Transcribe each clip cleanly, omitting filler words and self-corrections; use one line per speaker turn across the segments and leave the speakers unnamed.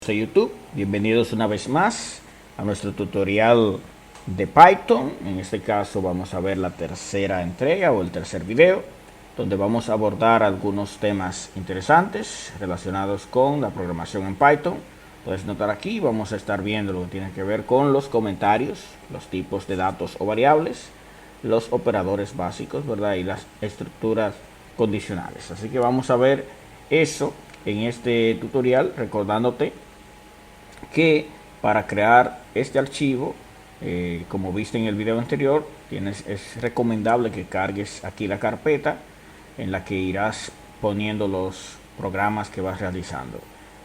de YouTube. Bienvenidos una vez más a nuestro tutorial de Python. En este caso vamos a ver la tercera entrega o el tercer video, donde vamos a abordar algunos temas interesantes relacionados con la programación en Python. Puedes notar aquí, vamos a estar viendo lo que tiene que ver con los comentarios, los tipos de datos o variables, los operadores básicos, ¿verdad? Y las estructuras condicionales. Así que vamos a ver eso en este tutorial, recordándote que para crear este archivo, como viste en el video anterior, es recomendable que cargues aquí la carpeta en la que irás poniendo los programas que vas realizando.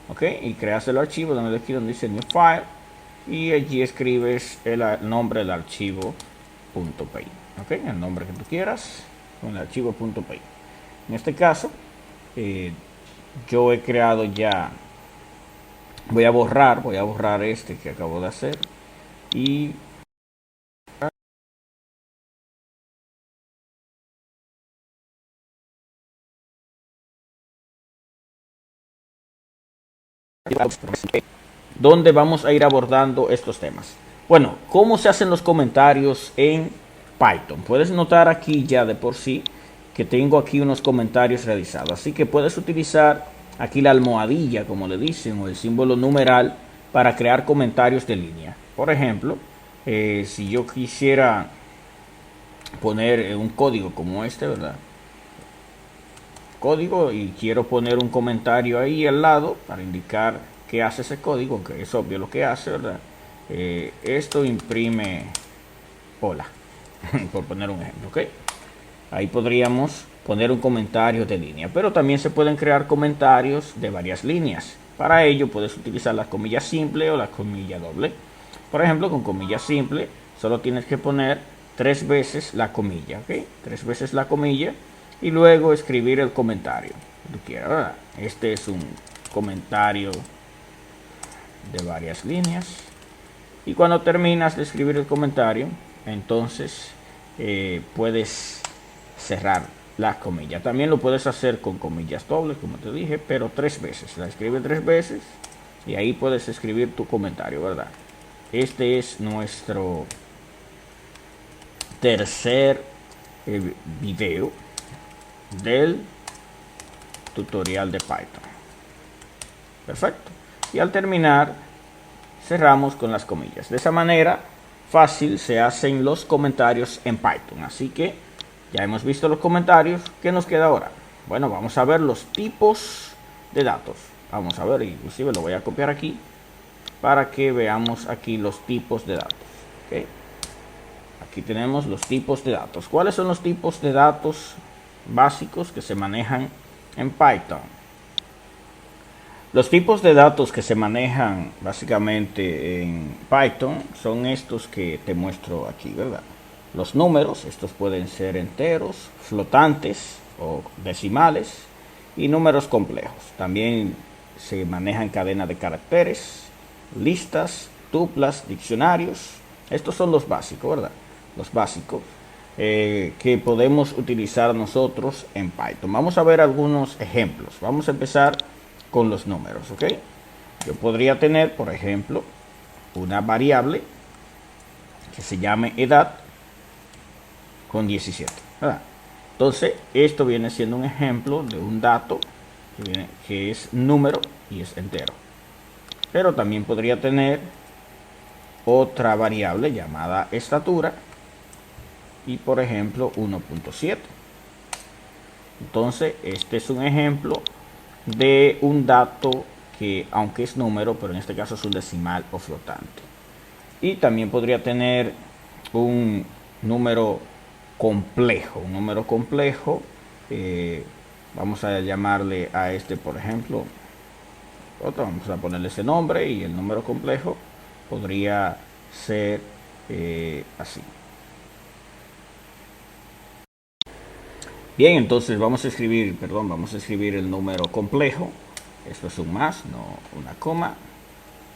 Ok, y creas el archivo, dale aquí donde dice New File y allí escribes el nombre del archivo .py. Ok, el nombre que tú quieras con el archivo .py. En este caso, yo he creado ya, voy a borrar este que acabo de hacer y donde vamos a ir abordando estos temas. Bueno, ¿cómo se hacen los comentarios en Python? Puedes notar aquí ya de por sí que tengo aquí unos comentarios realizados, así que puedes utilizar aquí la almohadilla, como le dicen, o el símbolo numeral para crear comentarios de línea. Por ejemplo, si yo quisiera poner un código como este, ¿verdad? Código, y quiero poner un comentario ahí al lado para indicar qué hace ese código, que es obvio lo que hace, ¿verdad? Esto imprime hola, por poner un ejemplo, ¿ok? Ahí podríamos poner un comentario de línea, pero también se pueden crear comentarios de varias líneas. Para ello puedes utilizar la comilla simple o la comilla doble. Por ejemplo, con comilla simple solo tienes que poner 3 veces la comilla, ¿ok? 3 veces la comilla y luego escribir el comentario que tú quieras, ¿verdad? Este es un comentario de varias líneas. Y cuando terminas de escribir el comentario, entonces puedes cerrar la comilla. También lo puedes hacer con comillas dobles, como te dije, pero 3 veces. La escribes 3 veces y ahí puedes escribir tu comentario, ¿verdad? Este es nuestro tercer video del tutorial de Python. Perfecto. Y al terminar, cerramos con las comillas. De esa manera fácil se hacen los comentarios en Python. Así que ya hemos visto los comentarios. ¿Qué nos queda ahora? Bueno, vamos a ver los tipos de datos. Vamos a ver, inclusive lo voy a copiar aquí para que veamos aquí los tipos de datos. ¿Okay? Aquí tenemos los tipos de datos. ¿Cuáles son los tipos de datos básicos que se manejan en Python? Los tipos de datos que se manejan básicamente en Python son estos que te muestro aquí, ¿verdad? Los números, estos pueden ser enteros, flotantes o decimales, y números complejos. También se manejan cadenas de caracteres, listas, tuplas, diccionarios. Estos son los básicos, ¿verdad? Los básicos que podemos utilizar nosotros en Python. Vamos a ver algunos ejemplos. Vamos a empezar con los números, ¿ok? Yo podría tener, por ejemplo, una variable que se llame edad con 17, ¿verdad? Entonces, esto viene siendo un ejemplo de un dato que es número y es entero. Pero también podría tener otra variable llamada estatura y, por ejemplo, 1.7. Entonces, este es un ejemplo de un dato que, aunque es número, pero en este caso es un decimal o flotante. Y también podría tener un número complejo. Un número complejo, vamos a llamarle a este, por ejemplo, vamos a ponerle ese nombre, y el número complejo podría ser así. Bien, entonces vamos a escribir el número complejo. Esto es un más, no una coma.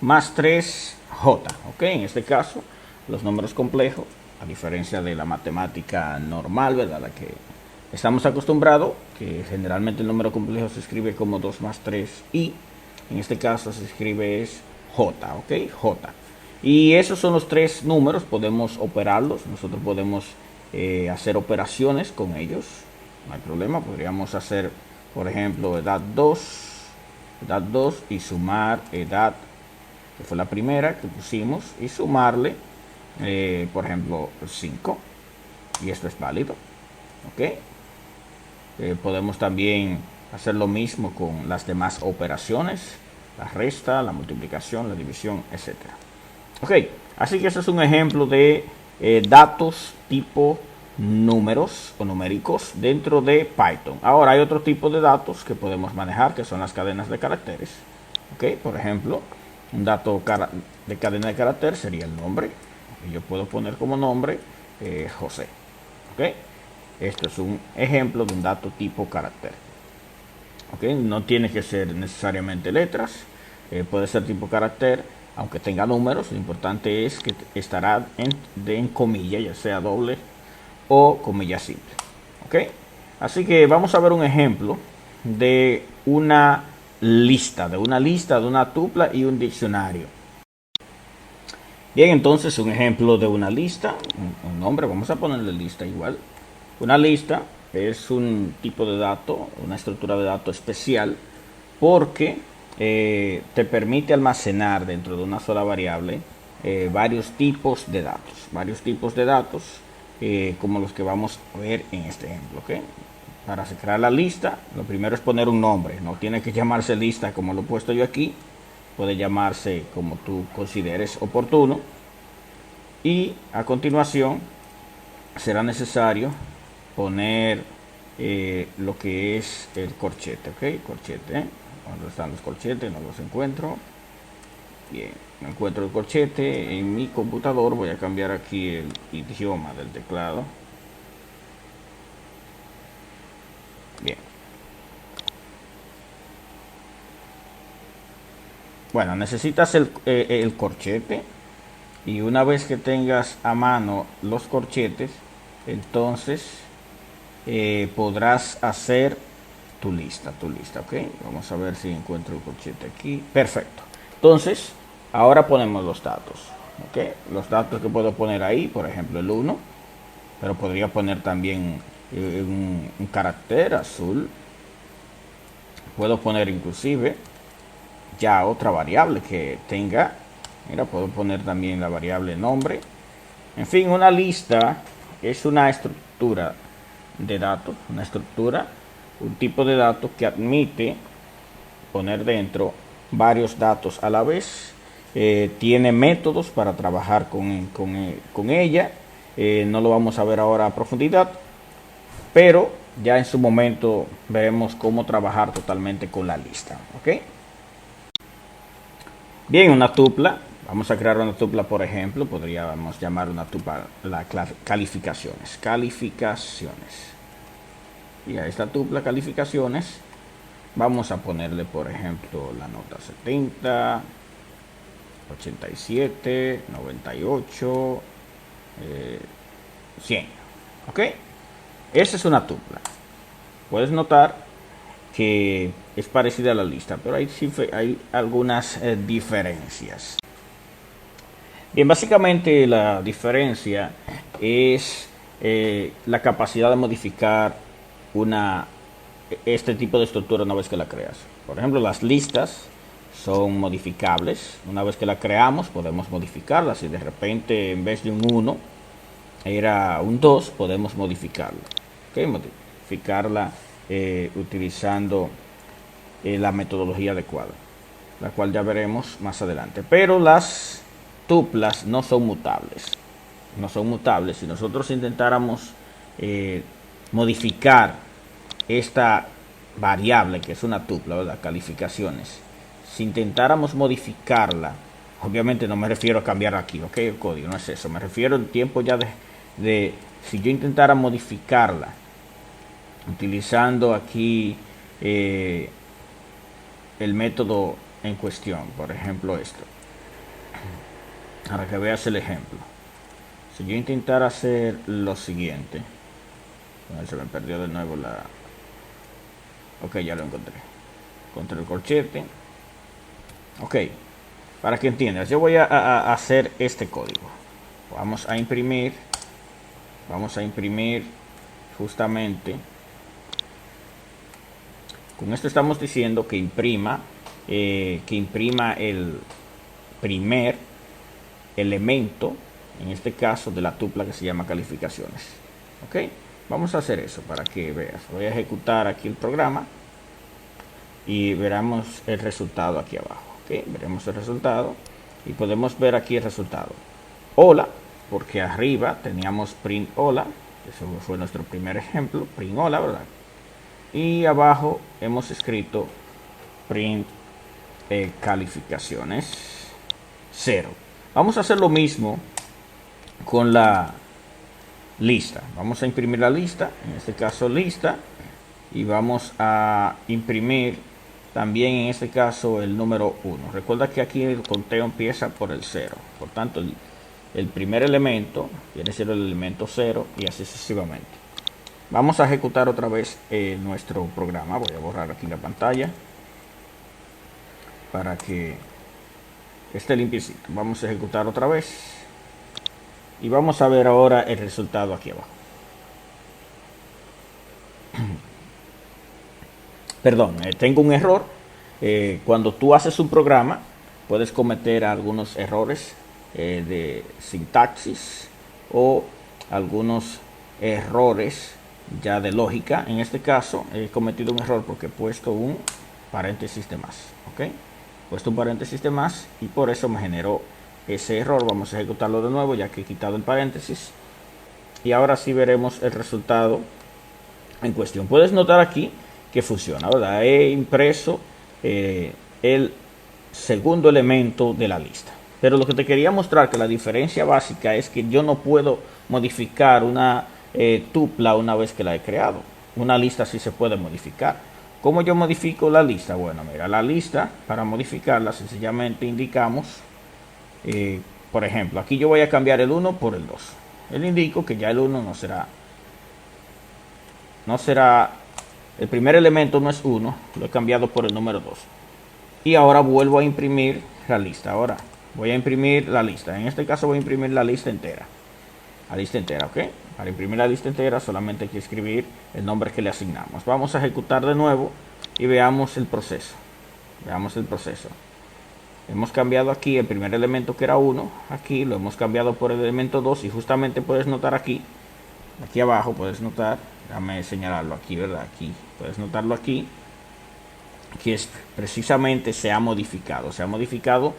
Más 3J, ¿ok? En este caso, los números complejos, a diferencia de la matemática normal, ¿verdad? La que estamos acostumbrados, que generalmente el número complejo se escribe como 2 más 3 y En este caso se escribe es J, ¿ok? J. Y esos son los tres números, podemos operarlos, nosotros podemos hacer operaciones con ellos, no hay problema, podríamos hacer, por ejemplo, edad 2 y sumar edad, que fue la primera que pusimos, y sumarle, por ejemplo, 5, y esto es válido, ¿ok? Podemos también hacer lo mismo con las demás operaciones, la resta, la multiplicación, la división, etcétera. Ok, así que eso es un ejemplo de datos tipo números o numéricos dentro de Python. Ahora hay otro tipo de datos que podemos manejar, que son las cadenas de caracteres. Ok, por ejemplo, un dato de cadena de carácter sería el nombre. Y yo puedo poner como nombre José. Ok, esto es un ejemplo de un dato tipo carácter. Ok, no tiene que ser necesariamente letras, puede ser tipo carácter, aunque tenga números. Lo importante es que estará en comilla, ya sea doble o comilla simple. Ok, así que vamos a ver un ejemplo de una lista, de una tupla y un diccionario. Bien, entonces un ejemplo de una lista, un nombre, vamos a ponerle lista igual. Una lista es un tipo de dato, una estructura de datos especial, porque te permite almacenar dentro de una sola variable varios tipos de datos, como los que vamos a ver en este ejemplo. ¿Okay? Para crear la lista, lo primero es poner un nombre, no tiene que llamarse lista como lo he puesto yo aquí, puede llamarse como tú consideres oportuno, y a continuación será necesario poner lo que es el corchete, ok, corchete, ¿dónde están los corchetes? No los encuentro. Bien, no encuentro el corchete en mi computador. Voy a cambiar aquí el idioma del teclado. Bien, bueno, necesitas el corchete, y una vez que tengas a mano los corchetes, entonces podrás hacer tu lista, ok. Vamos a ver si encuentro el corchete aquí. Perfecto. Entonces, ahora ponemos los datos, ok. Los datos que puedo poner ahí, por ejemplo, el 1, pero podría poner también un carácter azul. Puedo poner inclusive ya otra variable que tenga. Mira, puedo poner también la variable nombre. En fin, una lista es una estructura de datos, un tipo de datos que admite poner dentro varios datos a la vez. Tiene métodos para trabajar con ella. No lo vamos a ver ahora a profundidad, pero ya en su momento veremos cómo trabajar totalmente con la lista. ¿Ok? Bien, una tupla. Vamos a crear una tupla, por ejemplo. Podríamos llamar una tupla calificaciones. Y a esta tupla calificaciones vamos a ponerle, por ejemplo, la nota 70, 87, 98, 100. ¿Ok? Esa es una tupla. Puedes notar que es parecida a la lista, pero hay algunas diferencias. Bien, básicamente la diferencia es la capacidad de modificar este tipo de estructura una vez que la creas. Por ejemplo, las listas son modificables. Una vez que la creamos podemos modificarlas. Si de repente en vez de un 1 era un 2, podemos modificarla. ¿Okay? Modificarla utilizando la metodología adecuada, la cual ya veremos más adelante. Pero las tuplas no son mutables. Si nosotros intentáramos modificar esta variable, que es una tupla, ¿verdad? Calificaciones, si intentáramos modificarla, obviamente no me refiero a cambiar aquí, ok, el código, no es eso, me refiero al tiempo ya de si yo intentara modificarla utilizando aquí el método en cuestión, por ejemplo esto, para que veas el ejemplo. Si yo intentara hacer lo siguiente, se me perdió de nuevo la... Ok, ya lo encontré. Encontré el corchete. Ok, para que entiendas, yo voy a hacer este código. Vamos a imprimir justamente. Con esto estamos diciendo que imprima el primer elemento, en este caso de la tupla que se llama calificaciones. Ok, vamos a hacer eso para que veas. Voy a ejecutar aquí el programa y veremos el resultado aquí abajo. Ok, veremos el resultado y podemos ver aquí el resultado. Hola, porque arriba teníamos print hola, eso fue nuestro primer ejemplo, print hola, ¿verdad? Y abajo hemos escrito print calificaciones 0. Vamos a hacer lo mismo con la lista. Vamos a imprimir la lista, en este caso lista, y vamos a imprimir también en este caso el número 1. Recuerda que aquí el conteo empieza por el 0. Por tanto, el primer elemento viene siendo el elemento 0 y así sucesivamente. Vamos a ejecutar otra vez nuestro programa. Voy a borrar aquí la pantalla para que esté limpiecito. Vamos a ejecutar otra vez y vamos a ver ahora el resultado aquí abajo. Perdón, tengo un error. Cuando tú haces un programa puedes cometer algunos errores de sintaxis o algunos errores ya de lógica. En este caso he cometido un error porque he puesto un paréntesis de más. ¿Ok? He puesto un paréntesis de más y por eso me generó ese error. Vamos a ejecutarlo de nuevo ya que he quitado el paréntesis. Y ahora sí veremos el resultado en cuestión. Puedes notar aquí que funciona, ¿verdad? He impreso el segundo elemento de la lista. Pero lo que te quería mostrar, que la diferencia básica es que yo no puedo modificar una tupla una vez que la he creado. Una lista sí se puede modificar. ¿Cómo yo modifico la lista? Bueno, mira, la lista, para modificarla, sencillamente indicamos, por ejemplo, aquí yo voy a cambiar el 1 por el 2. Le indico que ya el 1 no será, el primer elemento no es 1, lo he cambiado por el número 2. Y ahora vuelvo a imprimir la lista. Ahora voy a imprimir la lista. En este caso voy a imprimir la lista entera. La lista entera, ¿ok? Para imprimir la lista entera solamente hay que escribir el nombre que le asignamos. Vamos a ejecutar de nuevo y veamos el proceso. Veamos el proceso. Hemos cambiado aquí el primer elemento que era 1. Aquí lo hemos cambiado por el elemento 2. Y justamente puedes notar aquí abajo, puedes notar, déjame señalarlo aquí, ¿verdad? Aquí, puedes notarlo aquí, que es precisamente se ha modificado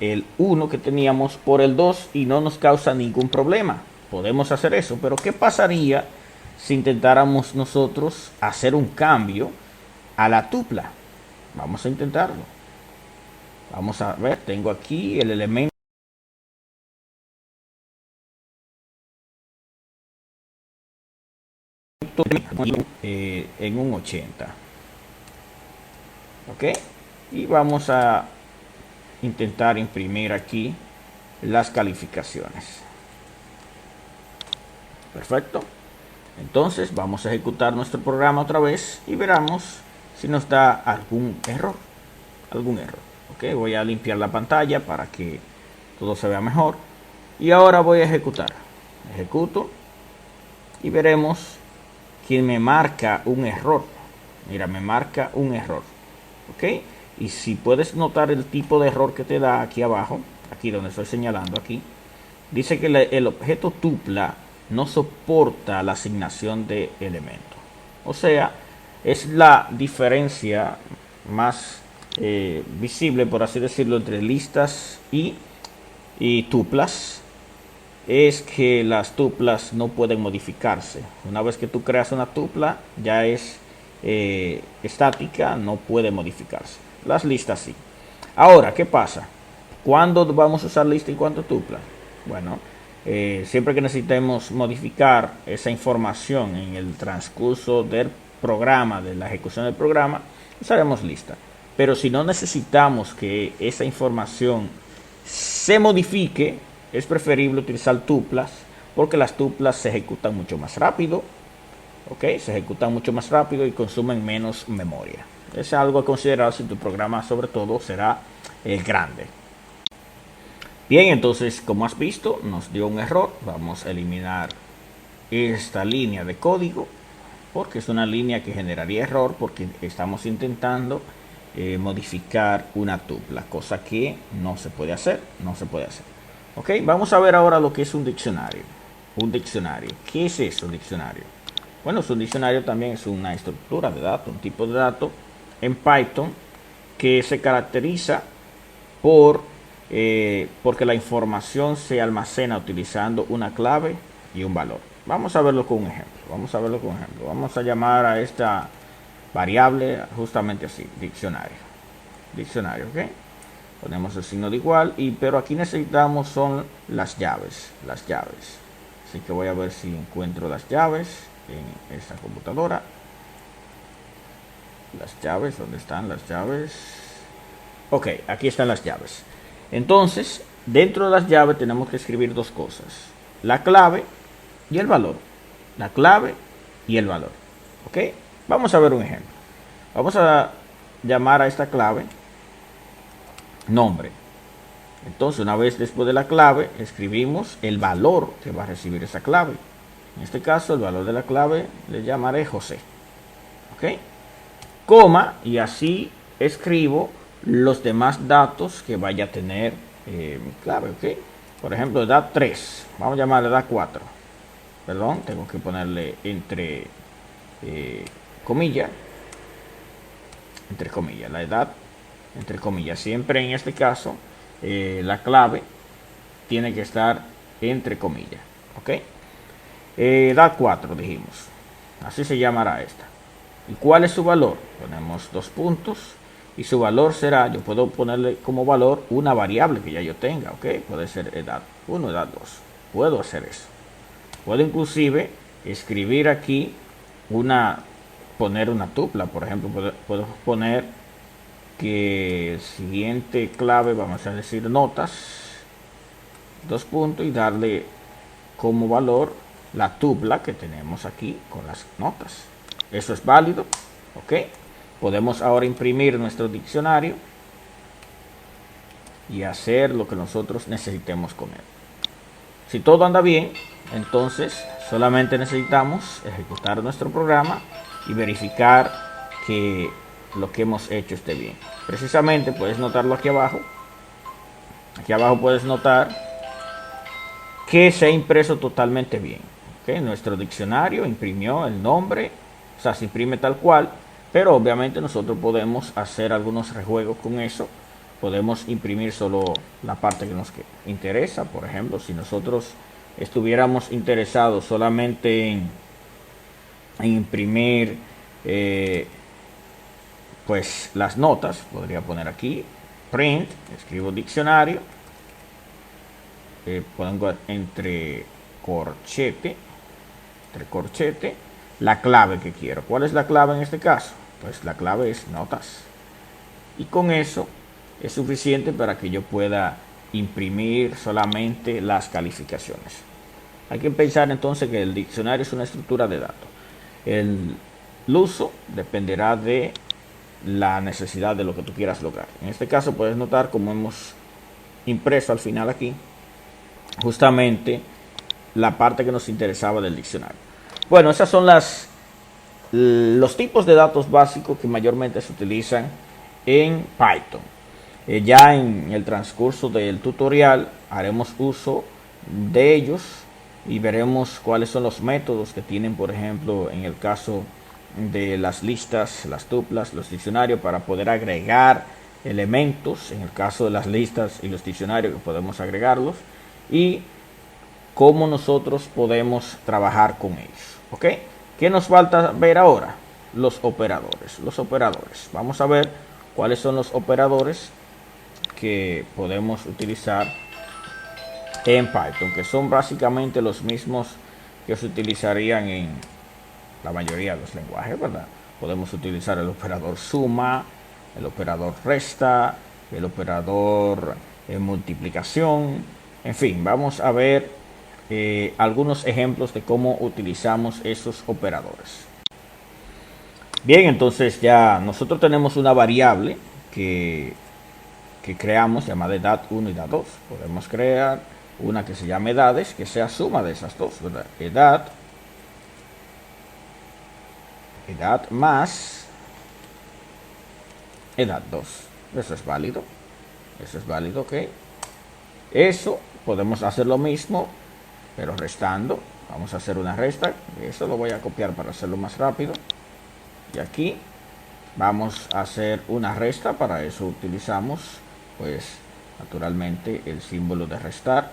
el 1 que teníamos por el 2 y no nos causa ningún problema. Podemos hacer eso, pero ¿qué pasaría si intentáramos nosotros hacer un cambio a la tupla? Vamos a intentarlo. Vamos a ver, tengo aquí el elemento en un 80. Ok, y vamos a intentar imprimir aquí las calificaciones. Perfecto. Entonces vamos a ejecutar nuestro programa otra vez y veremos si nos da algún error. Ok, voy a limpiar la pantalla para que todo se vea mejor. Y ahora voy a ejecutar. Ejecuto y veremos que me marca un error. Mira, me marca un error. Ok, y si puedes notar el tipo de error que te da aquí abajo, aquí donde estoy señalando aquí, dice que el objeto tupla no soporta la asignación de elementos. O sea, es la diferencia más visible, por así decirlo, entre listas y tuplas. Es que las tuplas no pueden modificarse. Una vez que tú creas una tupla, ya es estática, no puede modificarse. Las listas sí. Ahora, ¿qué pasa? ¿Cuándo vamos a usar lista y cuándo tupla? Bueno, siempre que necesitemos modificar esa información en el transcurso del programa, de la ejecución del programa, usaremos lista. Pero si no necesitamos que esa información se modifique, es preferible utilizar tuplas, porque las tuplas se ejecutan mucho más rápido. Ok, se ejecutan mucho más rápido y consumen menos memoria. Es algo a considerar si tu programa sobre todo será grande. Bien, entonces como has visto nos dio un error. Vamos a eliminar esta línea de código porque es una línea que generaría error porque estamos intentando modificar una tupla, cosa que no se puede hacer, Ok, vamos a ver ahora lo que es un diccionario. Un diccionario, ¿qué es eso, diccionario? Bueno, un diccionario también es una estructura de datos, un tipo de datos en Python que se caracteriza porque la información se almacena utilizando una clave y un valor. Vamos a verlo con un ejemplo. Vamos a llamar a esta variable justamente así, diccionario. Diccionario, ¿ok? Ponemos el signo de igual, pero aquí necesitamos son las llaves. Así que voy a ver si encuentro las llaves en esta computadora. Las llaves, ¿dónde están las llaves? Ok, aquí están las llaves. Entonces, dentro de las llaves tenemos que escribir dos cosas. La clave y el valor. La clave y el valor. Ok, vamos a ver un ejemplo. Vamos a llamar a esta clave nombre. Entonces, una vez después de la clave, escribimos el valor que va a recibir esa clave. En este caso, el valor de la clave le llamaré José. Ok, coma, y así escribo los demás datos que vaya a tener mi clave, ¿ok? Por ejemplo, edad 3, vamos a llamarle edad 4. Perdón, tengo que ponerle entre comillas, la edad, entre comillas. Siempre en este caso, la clave tiene que estar entre comillas, ¿ok? Edad 4 dijimos, así se llamará esta. ¿Y cuál es su valor? Ponemos dos puntos y su valor será, yo puedo ponerle como valor una variable que ya yo tenga, ¿ok? Puede ser edad 1, edad 2. Puedo hacer eso. Puedo inclusive escribir aquí poner una tupla, por ejemplo, puedo poner que el siguiente clave, vamos a decir notas, dos puntos y darle como valor la tupla que tenemos aquí con las notas. Eso es válido, ok. Podemos ahora imprimir nuestro diccionario y hacer lo que nosotros necesitemos con él. Si todo anda bien, entonces solamente necesitamos ejecutar nuestro programa y verificar que lo que hemos hecho esté bien. Precisamente puedes notarlo aquí abajo. Aquí abajo puedes notar que se ha impreso totalmente bien. ¿Okay? Nuestro diccionario imprimió el nombre, o sea, se imprime tal cual, pero obviamente nosotros podemos hacer algunos rejuegos con eso. Podemos imprimir solo la parte que nos interesa. Por ejemplo, si nosotros estuviéramos interesados solamente en imprimir pues las notas, podría poner aquí print, escribo diccionario, pongo entre corchete la clave que quiero. ¿Cuál es la clave en este caso? Pues la clave es notas. Y con eso es suficiente para que yo pueda imprimir solamente las calificaciones. Hay que pensar entonces que el diccionario es una estructura de datos. El uso dependerá de la necesidad de lo que tú quieras lograr. En este caso puedes notar como hemos impreso al final aquí justamente la parte que nos interesaba del diccionario. Bueno, esas son los tipos de datos básicos que mayormente se utilizan en Python. Ya en el transcurso del tutorial haremos uso de ellos y veremos cuáles son los métodos que tienen, por ejemplo, en el caso de las listas, las tuplas, los diccionarios, para poder agregar elementos. En el caso de las listas y los diccionarios, que podemos agregarlos, y cómo nosotros podemos trabajar con ellos. ¿Ok? ¿Qué nos falta ver ahora? Los operadores. Vamos a ver cuáles son los operadores que podemos utilizar en Python, que son básicamente los mismos que se utilizarían en la mayoría de los lenguajes, ¿verdad? Podemos utilizar el operador suma, el operador resta, el operador multiplicación, en fin, vamos a ver algunos ejemplos de cómo utilizamos esos operadores. Bien, entonces ya nosotros tenemos una variable que creamos llamada edad 1 y edad 2. Podemos crear una que se llame edades, que sea suma de esas dos, ¿verdad? Edad más edad 2. Eso es válido. Eso es válido, ok. Eso podemos hacer lo mismo, pero restando. Vamos a hacer una resta. Eso lo voy a copiar para hacerlo más rápido. Y aquí vamos a hacer una resta. Para eso utilizamos, pues, naturalmente el símbolo de restar,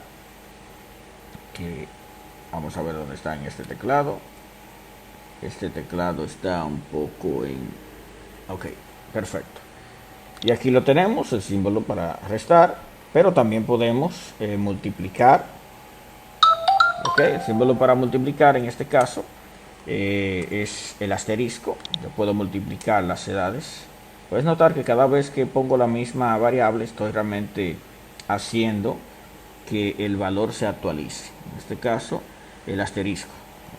que vamos a ver dónde está en este teclado. Este teclado está un poco en... Ok, perfecto. Y aquí lo tenemos, el símbolo para restar, pero también podemos multiplicar. Ok, el símbolo para multiplicar en este caso es el asterisco. Yo puedo multiplicar las edades. Puedes notar que cada vez que pongo la misma variable estoy realmente haciendo que el valor se actualice. En este caso, el asterisco.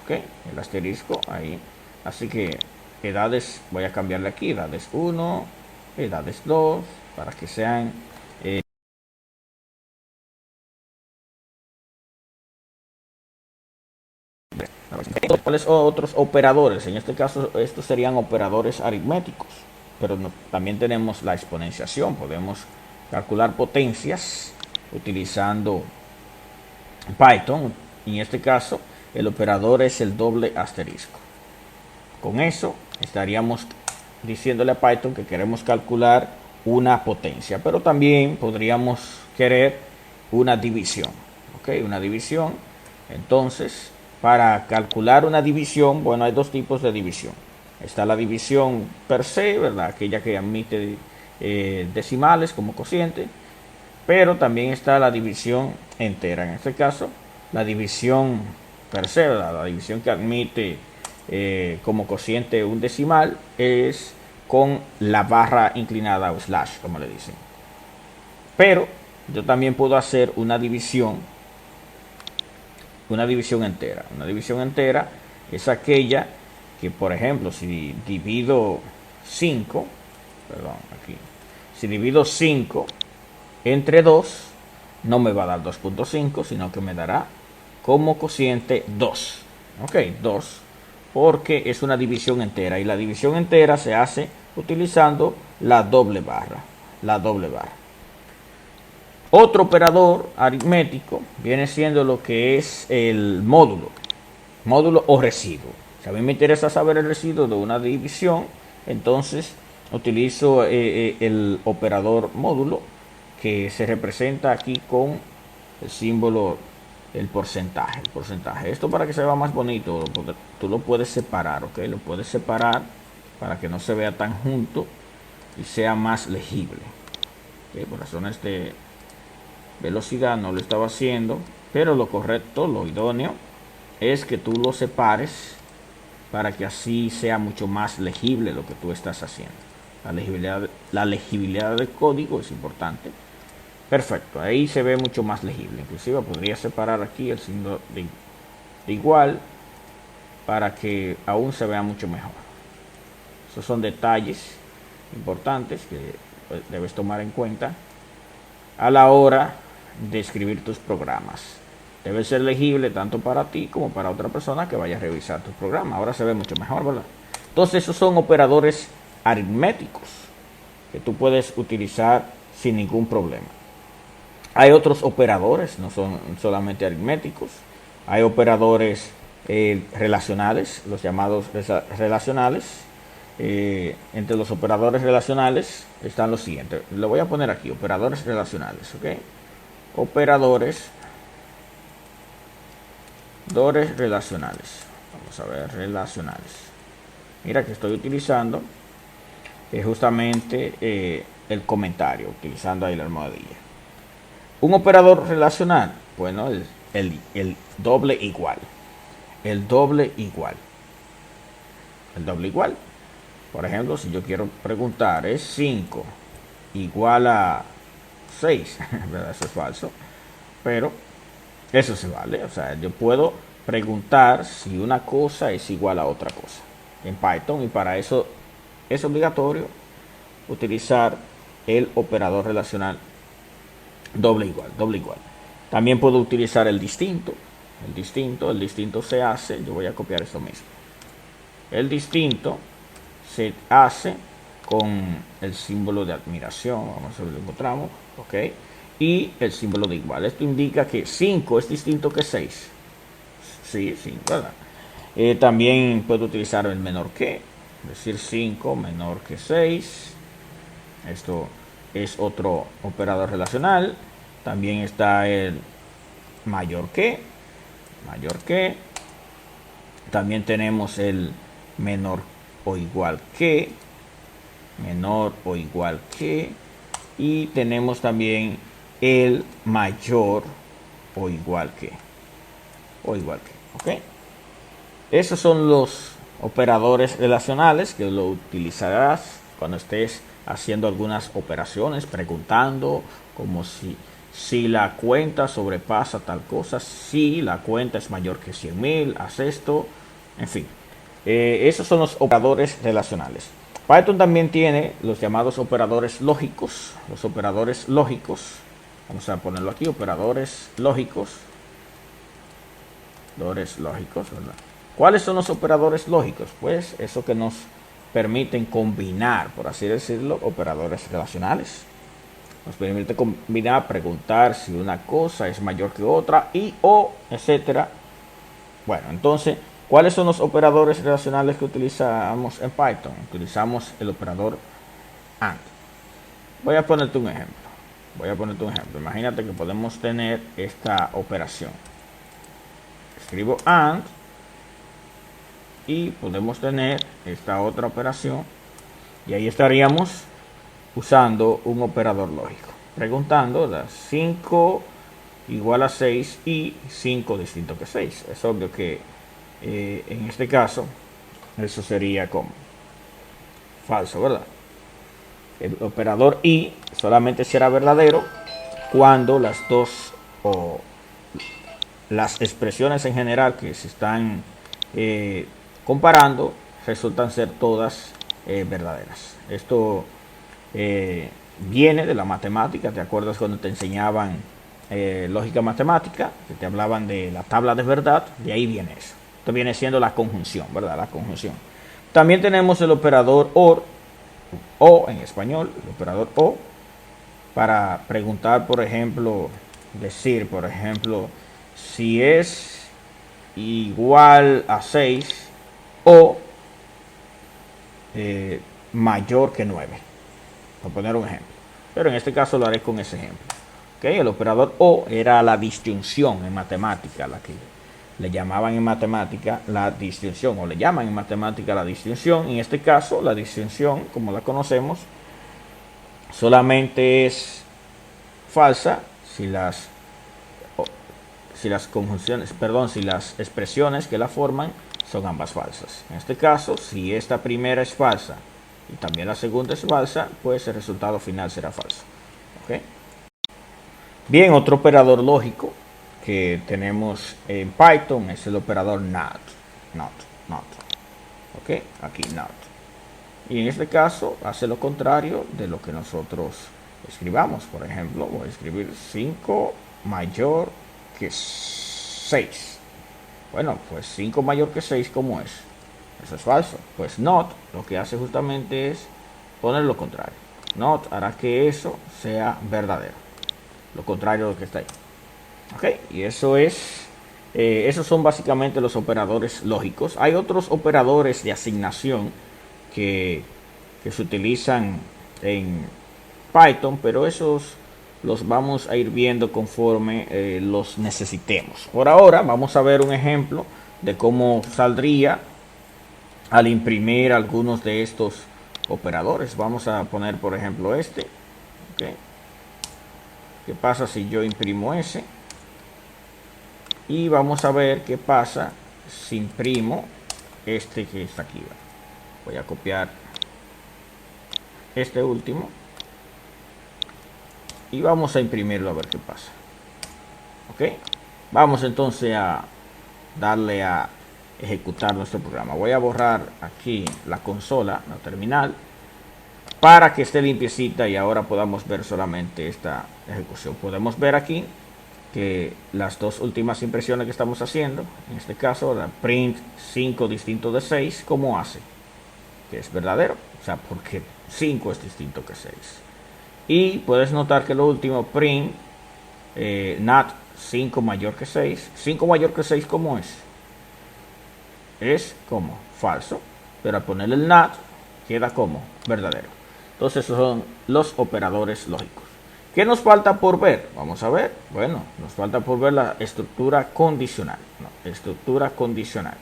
Ok, el asterisco ahí. Así que edades, voy a cambiarle aquí, edades 1, edades 2, para que sean ¿cuáles otros operadores? En este caso, estos serían operadores aritméticos, pero también tenemos la exponenciación. Podemos calcular potencias utilizando Python. En este caso, el operador es el doble asterisco. Con eso estaríamos diciéndole a Python que queremos calcular una potencia, pero también podríamos querer una división. ¿Ok? Una división. Entonces, para calcular una división, bueno, hay dos tipos de división. Está la división per se, ¿verdad? Aquella que admite decimales como cociente, pero también está la división entera. En este caso, la división per se, ¿verdad? La división que admite como cociente un decimal es con la barra inclinada o slash, como le dicen. Pero yo también puedo hacer una división entera. Una división entera es aquella que, por ejemplo, si divido 5, perdón, aquí, si divido 5 entre 2, no me va a dar 2.5, sino que me dará como cociente 2. Ok, 2, porque es una división entera, y la división entera se hace utilizando la doble barra. La doble barra. Otro operador aritmético viene siendo lo que es el módulo o residuo. Si a mí me interesa saber el residuo de una división, entonces utilizo el operador módulo, que se representa aquí con el símbolo del porcentaje. El porcentaje. Esto, para que se vea más bonito, tú lo puedes separar, ¿ok? Lo puedes separar para que no se vea tan junto y sea más legible. ¿Okay? Por razones de velocidad no lo estaba haciendo, pero lo correcto, lo idóneo, es que tú lo separes para que así sea mucho más legible lo que tú estás haciendo. La legibilidad del código es importante. Perfecto, ahí se ve mucho más legible. Inclusive podría separar aquí el signo de igual para que aún se vea mucho mejor. Esos son detalles importantes que debes tomar en cuenta a la hora de escribir tus programas. Debe ser legible tanto para ti como para otra persona que vaya a revisar tu programa. Ahora se ve mucho mejor, ¿verdad? Entonces, esos son operadores aritméticos que tú puedes utilizar sin ningún problema. Hay otros operadores, no son solamente aritméticos. Hay operadores relacionales, los llamados relacionales. Entre los operadores relacionales están los siguientes. Lo voy a poner aquí, operadores relacionales, ¿ok? Operadores relacionales. Vamos a ver, relacionales. Mira que estoy utilizando justamente el comentario, utilizando ahí la almohadilla. Un operador relacional, bueno, el doble igual. El doble igual. El doble igual. Por ejemplo, si yo quiero preguntar, ¿es 5 igual a 6? ¿Verdad? Eso es falso. Pero eso se vale. O sea, yo puedo preguntar si una cosa es igual a otra cosa en Python, y para eso es obligatorio utilizar el operador relacional doble igual, doble igual. También puedo utilizar el distinto. El distinto se hace, yo voy a copiar esto mismo. El distinto se hace con el símbolo de admiración, vamos a ver si lo encontramos, ok, y el símbolo de igual. Esto indica que 5 es distinto que 6. Sí, ¿verdad? También puedo utilizar el menor que, es decir, 5 menor que 6. Esto es otro operador relacional. También está el mayor que, mayor que. También tenemos el menor o igual que, menor o igual que. Y tenemos también el mayor o igual que, o igual que, ¿ok? Esos son los operadores relacionales que lo utilizarás cuando estés haciendo algunas operaciones, preguntando como si la cuenta sobrepasa tal cosa, si la cuenta es mayor que 100.000, haz esto, en fin. Esos son los operadores relacionales. Python también tiene los llamados operadores lógicos. Los operadores lógicos, vamos a ponerlo aquí, operadores lógicos. Operadores lógicos, ¿verdad? ¿Cuáles son los operadores lógicos? Pues eso que nos permiten combinar, por así decirlo, operadores relacionales. Nos permite combinar, preguntar si una cosa es mayor que otra y o, etcétera. Bueno, entonces, ¿cuáles son los operadores relacionales que utilizamos en Python? Utilizamos el operador AND. Voy a ponerte un ejemplo. Imagínate que podemos tener esta operación. Escribo AND y podemos tener esta otra operación y ahí estaríamos usando un operador lógico, preguntando 5 igual a 6 y 5 distinto que 6. Es obvio que en este caso eso sería como falso, ¿verdad? El operador y solamente será verdadero cuando las dos o las expresiones en general que se están comparando resultan ser todas verdaderas. Esto viene de la matemática. ¿Te acuerdas cuando te enseñaban lógica matemática? Que te hablaban de la tabla de verdad. De ahí viene eso. Esto viene siendo la conjunción, ¿verdad? La conjunción. También tenemos el operador OR, o en español, el operador O, para preguntar, por ejemplo, decir, por ejemplo, si es igual a 6 o mayor que 9, por poner un ejemplo. Pero en este caso lo haré con ese ejemplo. ¿Okay? El operador O era la disjunción en matemática, la que le llamaban en matemática la disjunción, o le llaman en matemática la disjunción. En este caso, la disjunción, como la conocemos, solamente es falsa si las conjunciones, perdón, si las expresiones que la forman son ambas falsas. En este caso, si esta primera es falsa y también la segunda es falsa, pues el resultado final será falso. ¿Okay? Bien, otro operador lógico que tenemos en Python es el operador NOT. ¿Ok? Aquí NOT. Y en este caso hace lo contrario de lo que nosotros escribamos. Por ejemplo, voy a escribir 5 mayor que 6. Bueno, pues 5 mayor que 6, ¿cómo es? Eso es falso. Pues not lo que hace justamente es poner lo contrario. Not hará que eso sea verdadero. Lo contrario de lo que está ahí. Ok, y eso es, esos son básicamente los operadores lógicos. Hay otros operadores de asignación que se utilizan en Python, pero esos los vamos a ir viendo conforme los necesitemos. Por ahora vamos a ver un ejemplo de cómo saldría al imprimir algunos de estos operadores. Vamos a poner por ejemplo este. Okay. ¿Qué pasa si yo imprimo ese? Y vamos a ver qué pasa si imprimo este que está aquí. Voy a copiar este último y vamos a imprimirlo a ver qué pasa. Ok, vamos entonces a darle a ejecutar nuestro programa. Voy a borrar aquí la consola, la terminal, para que esté limpiecita y ahora podamos ver solamente esta ejecución. Podemos ver aquí que las dos últimas impresiones que estamos haciendo, en este caso la print 5 distinto de 6, ¿cómo hace? Que es verdadero, o sea, porque 5 es distinto que 6. Y puedes notar que lo último, print not 5 mayor que 6. 5 mayor que 6, ¿cómo es? Es como falso, pero al ponerle el not queda como verdadero. Entonces esos son los operadores lógicos. ¿Qué nos falta por ver? Vamos a ver. Bueno, nos falta por ver la estructura condicional. No, estructura condicional.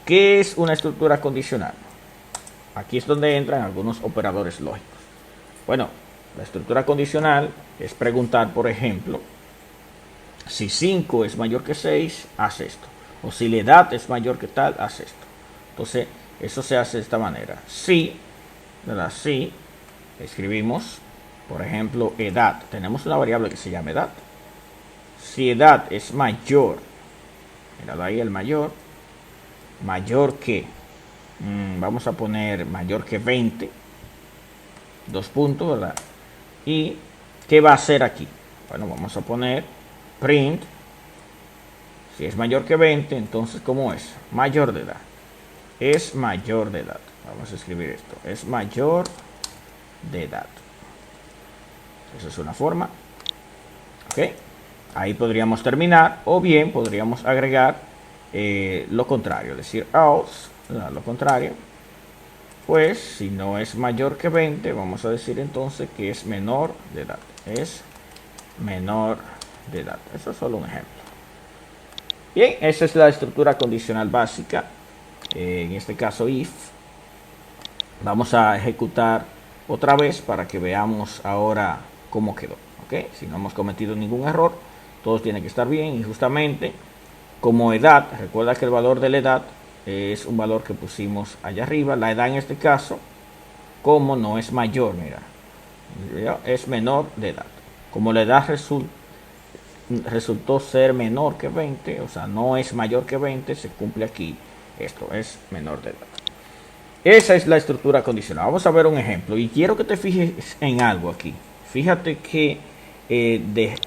¿Qué es una estructura condicional? Aquí es donde entran algunos operadores lógicos. Bueno, la estructura condicional es preguntar, por ejemplo, si 5 es mayor que 6, haz esto. O si la edad es mayor que tal, haz esto. Entonces, eso se hace de esta manera. Si, ¿verdad? Si escribimos, por ejemplo, edad. Tenemos una variable que se llama edad. Si edad es mayor, mirad ahí el mayor, mayor que, vamos a poner mayor que 20, 2 puntos, ¿verdad? ¿Y qué va a hacer aquí? Bueno, vamos a poner print. Si es mayor que 20, entonces ¿cómo es? Mayor de edad. Es mayor de edad. Vamos a escribir esto. Es mayor de edad. Esa es una forma. ¿Ok? Ahí podríamos terminar. O bien podríamos agregar lo contrario. Decir else. Lo contrario. Pues si no es mayor que 20, vamos a decir entonces que es menor de edad. Es menor de edad. Eso es solo un ejemplo. Bien, esa es la estructura condicional básica. En este caso if. Vamos a ejecutar otra vez para que veamos ahora cómo quedó. ¿Ok? Si no hemos cometido ningún error, todo tiene que estar bien. Y justamente como edad, recuerda que el valor de la edad es un valor que pusimos allá arriba. La edad en este caso, como no es mayor, mira, es menor de edad. Como la edad resultó ser menor que 20, o sea, no es mayor que 20, se cumple aquí. Esto es menor de edad. Esa es la estructura condicional. Vamos a ver un ejemplo y quiero que te fijes en algo aquí. Fíjate que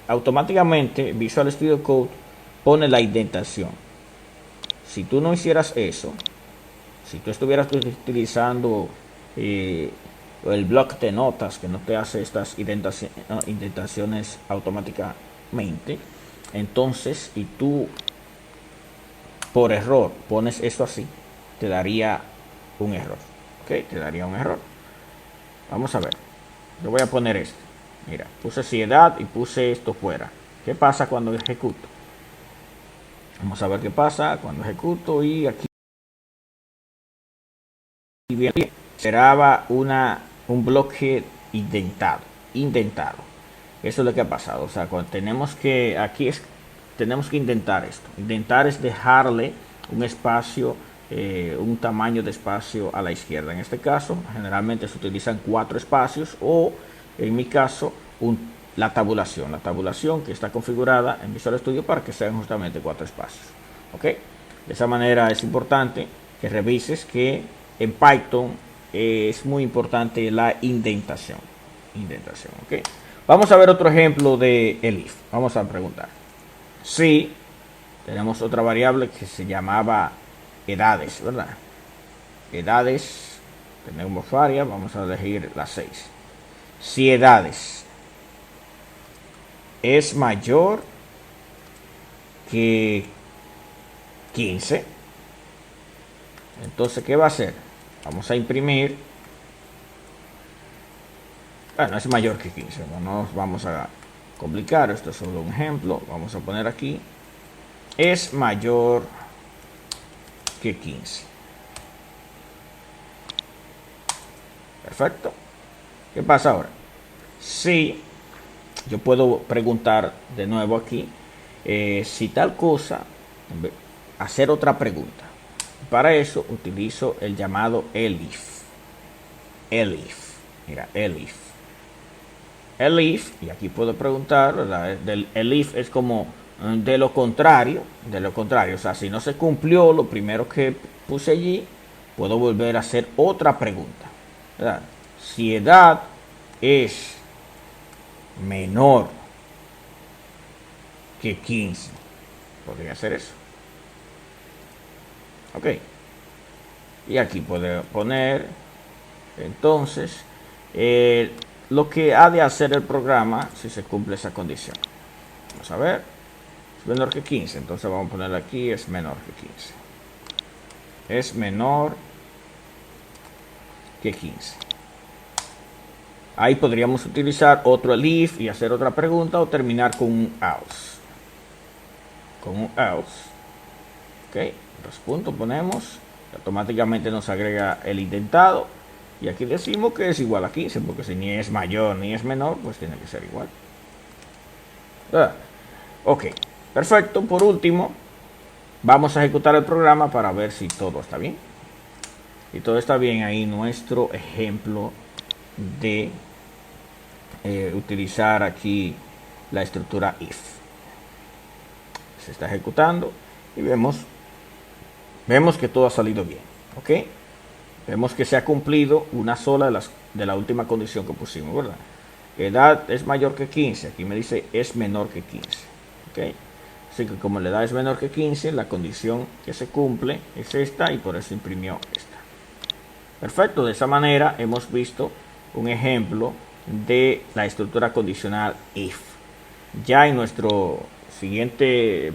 automáticamente Visual Studio Code pone la indentación. Si tú no hicieras eso, si tú estuvieras utilizando el bloc de notas que no te hace estas indentaciones automáticamente, entonces, y tú por error pones eso así, te daría un error. Ok, te daría un error. Vamos a ver. Yo voy a poner esto. Mira, puse si edad y puse esto fuera. ¿Qué pasa cuando ejecuto? Vamos a ver qué pasa cuando ejecuto y aquí bien, será un bloque indentado. Eso es lo que ha pasado. O sea, cuando tenemos que intentar esto. Intentar es dejarle un espacio, un tamaño de espacio a la izquierda. En este caso, generalmente se utilizan 4 espacios o, en mi caso, la tabulación. La tabulación que está configurada en Visual Studio para que sean justamente 4 espacios. ¿Ok? De esa manera es importante que revises que en Python es muy importante la indentación. ¿Ok? Vamos a ver otro ejemplo de el if. Vamos a preguntar. Si tenemos otra variable que se llamaba edades, ¿verdad? Edades, tenemos varias, vamos a elegir las 6. Si edades es mayor que 15, entonces ¿qué va a hacer? Vamos a imprimir. Bueno, es mayor que 15, no nos vamos a complicar, esto es solo un ejemplo. Vamos a poner aquí es mayor que 15. Perfecto. ¿Qué pasa ahora? Si yo puedo preguntar de nuevo aquí, si tal cosa, hacer otra pregunta. Para eso utilizo el llamado elif. Elif. Mira, elif. Y aquí puedo preguntar, ¿verdad? El if es como De lo contrario, o sea, si no se cumplió lo primero que puse allí, puedo volver a hacer otra pregunta, ¿verdad? Si edad es menor que 15, podría hacer eso. Ok. Y aquí puedo poner, entonces, lo que ha de hacer el programa si se cumple esa condición. Vamos a ver. Es menor que 15, entonces vamos a ponerle aquí, es menor que 15. Es menor que 15. Ahí podríamos utilizar otro elif y hacer otra pregunta o terminar con un else. Con un else. Ok, dos puntos ponemos. Automáticamente nos agrega el intentado. Y aquí decimos que es igual a 15, porque si ni es mayor ni es menor, pues tiene que ser igual. Ok, perfecto. Por último, vamos a ejecutar el programa para ver si todo está bien. Y todo está bien ahí nuestro ejemplo de utilizar aquí la estructura if. Se está ejecutando y vemos que todo ha salido bien. Ok, vemos que se ha cumplido una sola de la última condición que pusimos, ¿verdad? Edad es mayor que 15, aquí me dice es menor que 15. Ok, así que como la edad es menor que 15, la condición que se cumple es esta y por eso imprimió esta. Perfecto, de esa manera hemos visto un ejemplo de la estructura condicional if. Ya en nuestro siguiente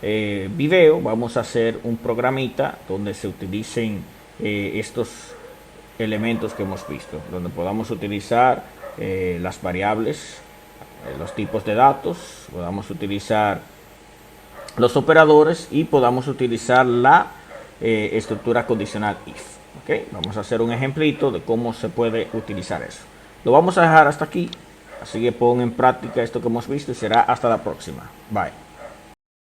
video vamos a hacer un programita donde se utilicen estos elementos que hemos visto, donde podamos utilizar las variables, los tipos de datos, podamos utilizar los operadores y podamos utilizar la estructura condicional if. Okay, vamos a hacer un ejemplito de cómo se puede utilizar eso. Lo vamos a dejar hasta aquí, así que pon en práctica esto que hemos visto y será hasta la próxima. Bye.